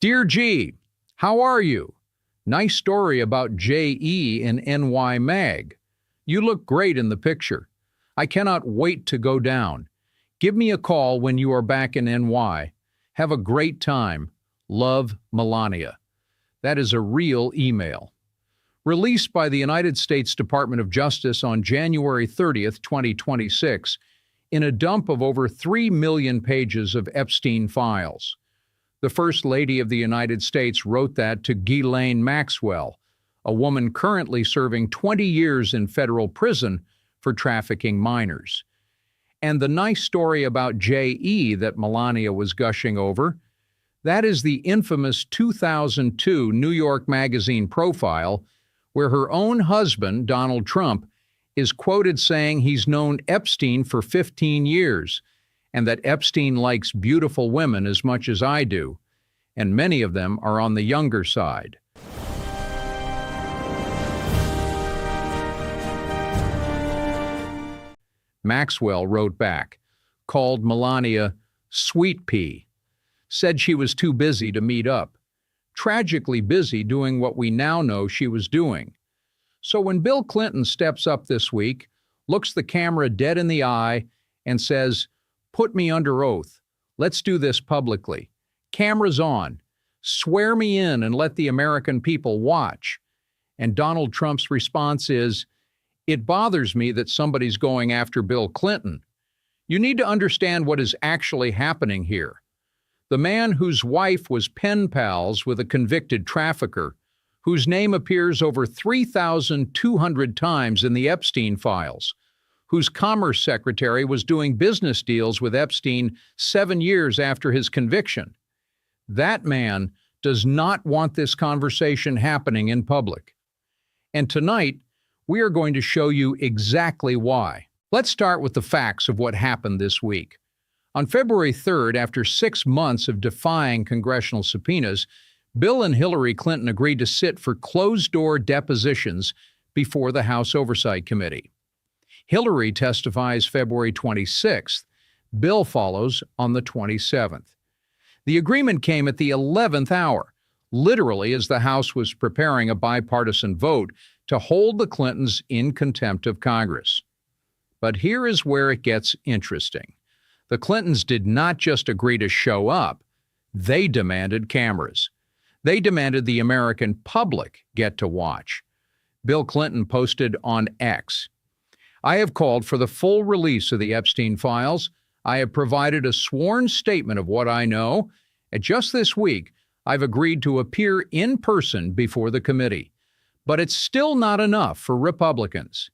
Dear G, how are you? Nice story about JE in NY Mag. You look great in the picture. I cannot wait to go down. Give me a call when you are back in NY. Have a great time. Love, Melania. That is a real email. Released by the United States Department of Justice on January 30th, 2026, in a dump of over 3 million pages of Epstein files. The First Lady of the United States wrote that to Ghislaine Maxwell, a woman currently serving 20 years in federal prison for trafficking minors. And the nice story about JE that Melania was gushing over, that is the infamous 2002 New York Magazine profile where her own husband, Donald Trump, is quoted saying he's known Epstein for 15 years and that Epstein likes beautiful women as much as I do, and many of them are on the younger side. Maxwell wrote back, called Melania Sweet Pea, said she was too busy to meet up, tragically busy doing what we now know she was doing. So when Bill Clinton steps up this week, looks the camera dead in the eye, and says, "Put me under oath. Let's do this publicly. Cameras on. Swear me in and let the American people watch." And Donald Trump's response is, "It bothers me that somebody's going after Bill Clinton. You need to understand what is actually happening here. The man whose wife was pen pals with a convicted trafficker, whose name appears over 3,200 times in the Epstein files, whose commerce secretary was doing business deals with Epstein 7 years after his conviction. That man does not want this conversation happening in public. And tonight, we are going to show you exactly why. Let's start with the facts of what happened this week. On February 3rd, after 6 months of defying congressional subpoenas, Bill and Hillary Clinton agreed to sit for closed-door depositions before the House Oversight Committee. Hillary testifies February 26th. Bill follows on the 27th. The agreement came at the 11th hour, literally as the House was preparing a bipartisan vote to hold the Clintons in contempt of Congress. But here is where it gets interesting. The Clintons did not just agree to show up, they demanded cameras. They demanded the American public get to watch. Bill Clinton posted on X, "I have called for the full release of the Epstein files. I have provided a sworn statement of what I know, and just this week, I've agreed to appear in person before the committee. But it's still not enough for Republicans."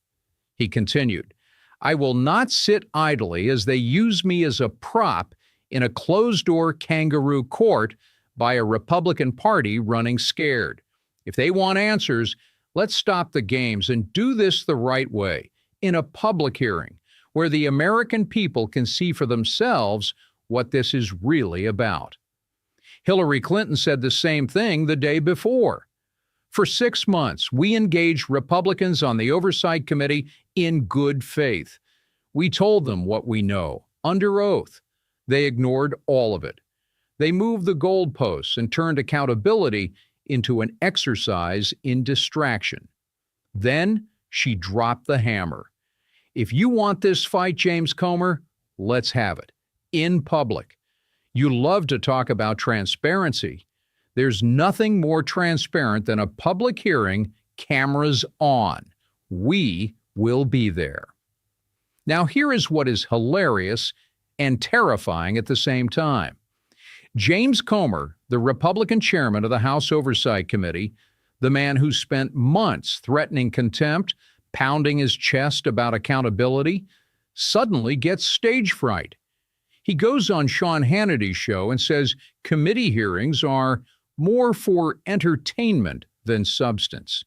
He continued, "I will not sit idly as they use me as a prop in a closed-door kangaroo court by a Republican Party running scared. If they want answers, let's stop the games and do this the right way, in a public hearing, where the American people can see for themselves what this is really about." Hillary Clinton said the same thing the day before. "For 6 months, we engaged Republicans on the Oversight Committee in good faith. We told them what we know, under oath. They ignored all of it. They moved the goalposts and turned accountability into an exercise in distraction. Then she dropped the hammer. If you want this fight, James Comer, let's have it. In public. You love to talk about transparency. There's nothing more transparent than a public hearing, cameras on. We will be there." Now, here is what is hilarious and terrifying at the same time. James Comer, the Republican chairman of the House Oversight Committee, the man who spent months threatening contempt, pounding his chest about accountability, suddenly gets stage fright. He goes on Sean Hannity's show and says committee hearings are more for entertainment than substance.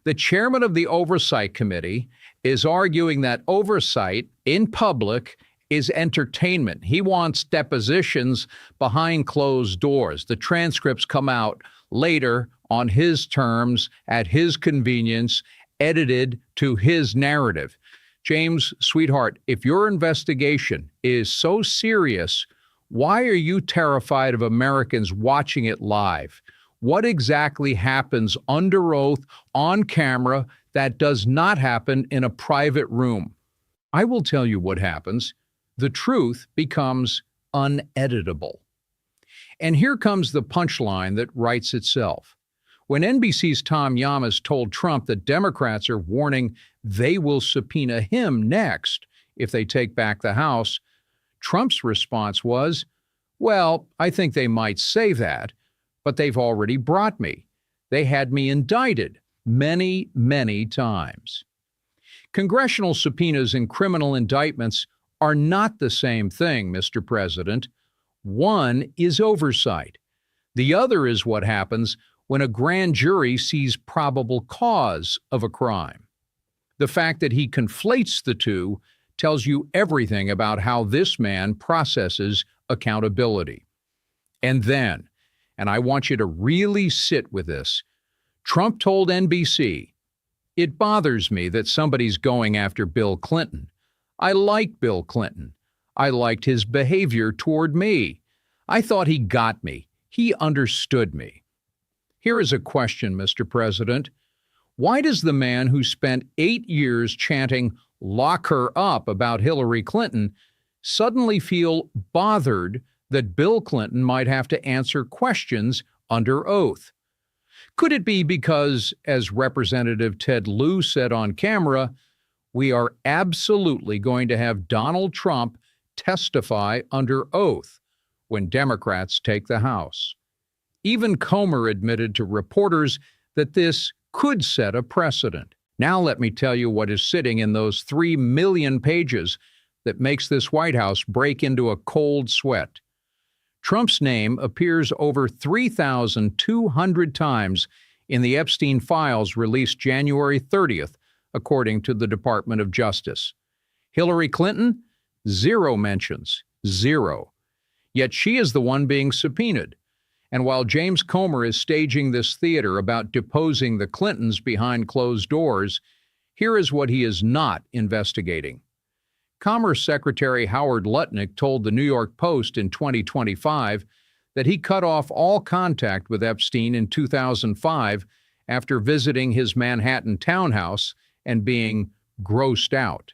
The chairman of the Oversight Committee is arguing that oversight in public is entertainment. He wants depositions behind closed doors. The transcripts come out later on his terms, at his convenience, edited to his narrative. James, sweetheart, if your investigation is so serious, Why are you terrified of Americans watching it live? What exactly happens under oath, on camera, that does not happen in a private room? I will tell you what happens. The truth becomes uneditable. And here comes the punchline that writes itself. When NBC's Tom Yamas told Trump that Democrats are warning they will subpoena him next if they take back the House, Trump's response was, well, I think they might say that, but they've already brought me. They had me indicted many, many times. Congressional subpoenas and criminal indictments are not the same thing, Mr. President. One is oversight. The other is what happens when a grand jury sees probable cause of a crime. The fact that he conflates the two tells you everything about how this man processes accountability. And then, and I want you to really sit with this, Trump told NBC, "It bothers me that somebody's going after Bill Clinton. I like Bill Clinton. I liked his behavior toward me. I thought he got me. He understood me." Here is a question, Mr. President. Why does the man who spent 8 years chanting "lock her up" about Hillary Clinton suddenly feel bothered that Bill Clinton might have to answer questions under oath? Could it be because, as Representative Ted Lieu said on camera, we are absolutely going to have Donald Trump testify under oath when Democrats take the House? Even Comer admitted to reporters that this could set a precedent. Now let me tell you what is sitting in those 3 million pages that makes this White House break into a cold sweat. Trump's name appears over 3,200 times in the Epstein files released January 30th, according to the Department of Justice. Hillary Clinton? 0 mentions. 0. Yet she is the one being subpoenaed. And while James Comer is staging this theater about deposing the Clintons behind closed doors, here is what he is not investigating. Commerce Secretary Howard Lutnick told the New York Post in 2025 that he cut off all contact with Epstein in 2005 after visiting his Manhattan townhouse and being grossed out.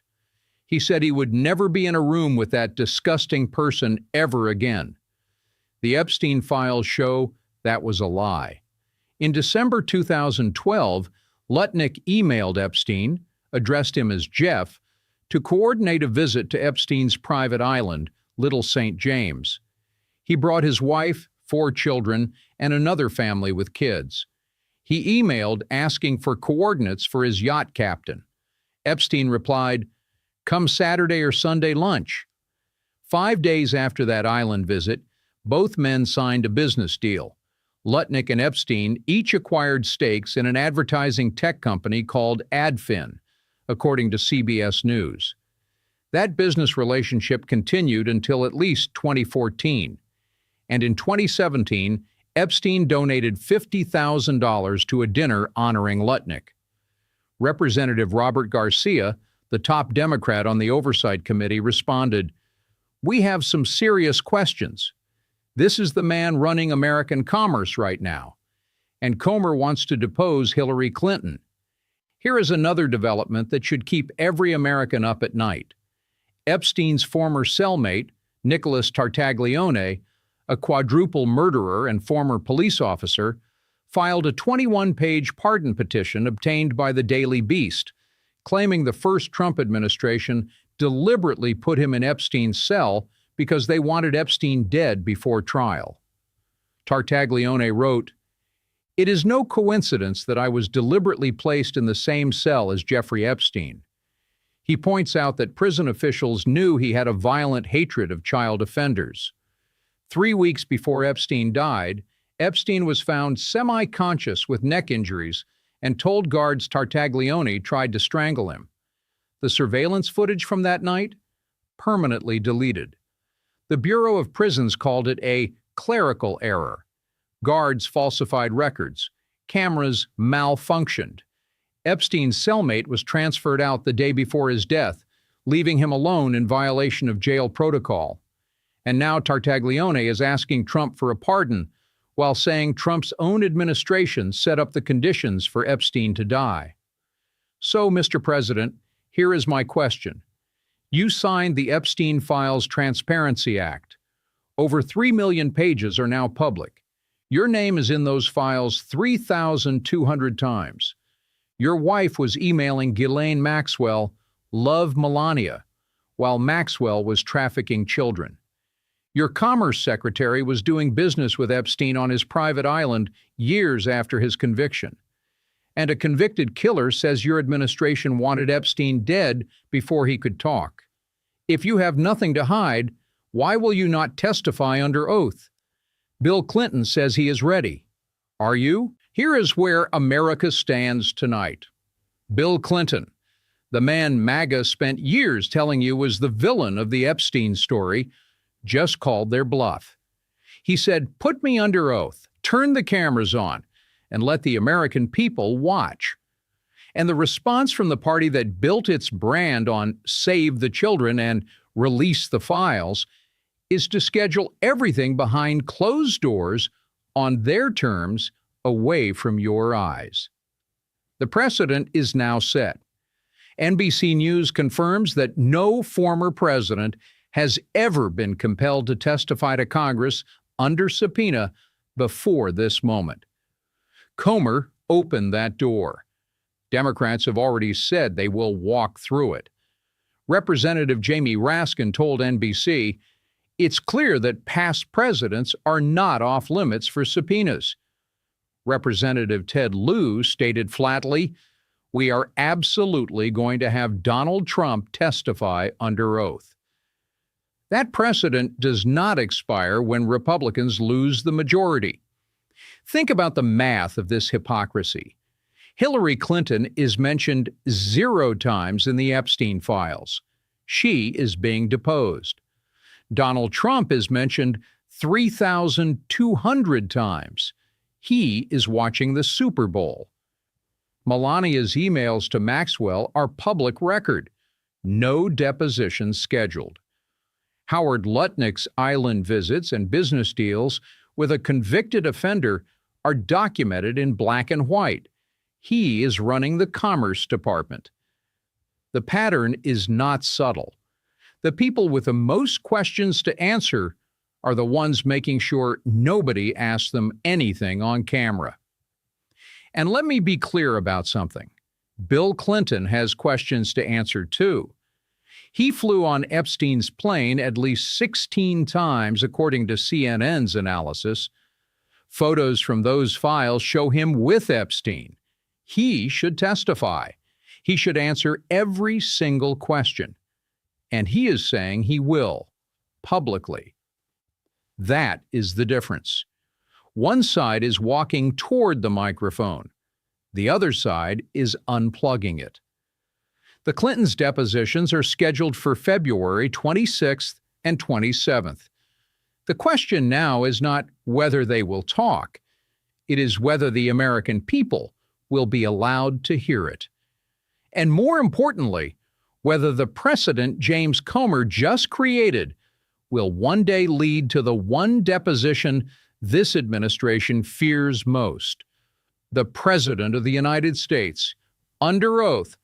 He said he would never be in a room with that disgusting person ever again. The Epstein files show that was a lie. In December 2012, Lutnick emailed Epstein, addressed him as Jeff, to coordinate a visit to Epstein's private island, Little St. James. He brought his wife, 4 children, and another family with kids. He emailed asking for coordinates for his yacht captain. Epstein replied, "Come Saturday or Sunday lunch." 5 days after that island visit, both men signed a business deal. Lutnick and Epstein each acquired stakes in an advertising tech company called AdFin, according to CBS News. That business relationship continued until at least 2014. And in 2017, Epstein donated $50,000 to a dinner honoring Lutnick. Representative Robert Garcia, the top Democrat on the Oversight Committee, responded, "We have some serious questions. This is the man running American commerce right now. And Comer wants to depose Hillary Clinton." Here is another development that should keep every American up at night. Epstein's former cellmate, Nicholas Tartaglione, a quadruple murderer and former police officer, filed a 21-page pardon petition obtained by the Daily Beast, claiming the first Trump administration deliberately put him in Epstein's cell because they wanted Epstein dead before trial. Tartaglione wrote, "It is no coincidence that I was deliberately placed in the same cell as Jeffrey Epstein." He points out that prison officials knew he had a violent hatred of child offenders. 3 weeks before Epstein died, Epstein was found semi-conscious with neck injuries and told guards Tartaglione tried to strangle him. The surveillance footage from that night? Permanently deleted. The Bureau of Prisons called it a clerical error. Guards falsified records. Cameras malfunctioned. Epstein's cellmate was transferred out the day before his death, leaving him alone in violation of jail protocol. And now Tartaglione is asking Trump for a pardon while saying Trump's own administration set up the conditions for Epstein to die. So, Mr. President, here is my question. You signed the Epstein Files Transparency Act. Over 3 million pages are now public. Your name is in those files 3,200 times. Your wife was emailing Ghislaine Maxwell, "Love Melania," while Maxwell was trafficking children. Your Commerce Secretary was doing business with Epstein on his private island years after his conviction. And a convicted killer says your administration wanted Epstein dead before he could talk. If you have nothing to hide, why will you not testify under oath? Bill Clinton says he is ready. Are you? Here is where America stands tonight. Bill Clinton, the man MAGA spent years telling you was the villain of the Epstein story, just called their bluff. He said, "Put me under oath, turn the cameras on, and let the American people watch." And the response from the party that built its brand on save the children and release the files is to schedule everything behind closed doors on their terms, away from your eyes. The precedent is now set. NBC News confirms that no former president has ever been compelled to testify to Congress under subpoena before this moment. Comer opened that door. Democrats have already said they will walk through it. Representative Jamie Raskin told NBC, "It's clear that past presidents are not off limits for subpoenas." Representative Ted Lieu stated flatly, "We are absolutely going to have Donald Trump testify under oath." That precedent does not expire when Republicans lose the majority. Think about the math of this hypocrisy. Hillary Clinton is mentioned 0 times in the Epstein files. She is being deposed. Donald Trump is mentioned 3,200 times. He is watching the Super Bowl. Melania's emails to Maxwell are public record. No depositions scheduled. Howard Lutnick's island visits and business deals with a convicted offender are documented in black and white. He is running the Commerce Department. The pattern is not subtle. The people with the most questions to answer are the ones making sure nobody asks them anything on camera. And let me be clear about something. Bill Clinton has questions to answer too. He flew on Epstein's plane at least 16 times, according to CNN's analysis. Photos from those files show him with Epstein. He should testify. He should answer every single question. And he is saying he will, publicly. That is the difference. One side is walking toward the microphone. The other side is unplugging it. The Clintons' depositions are scheduled for February 26th and 27th. The question now is not whether they will talk. It is whether the American people will be allowed to hear it. And more importantly, whether the precedent James Comer just created will one day lead to the one deposition this administration fears most: the President of the United States, under oath,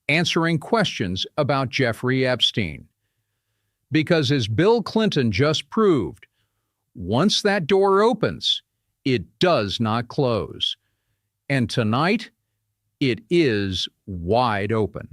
answering questions about Jeffrey Epstein. Because as Bill Clinton just proved, once that door opens, it does not close. And tonight, it is wide open.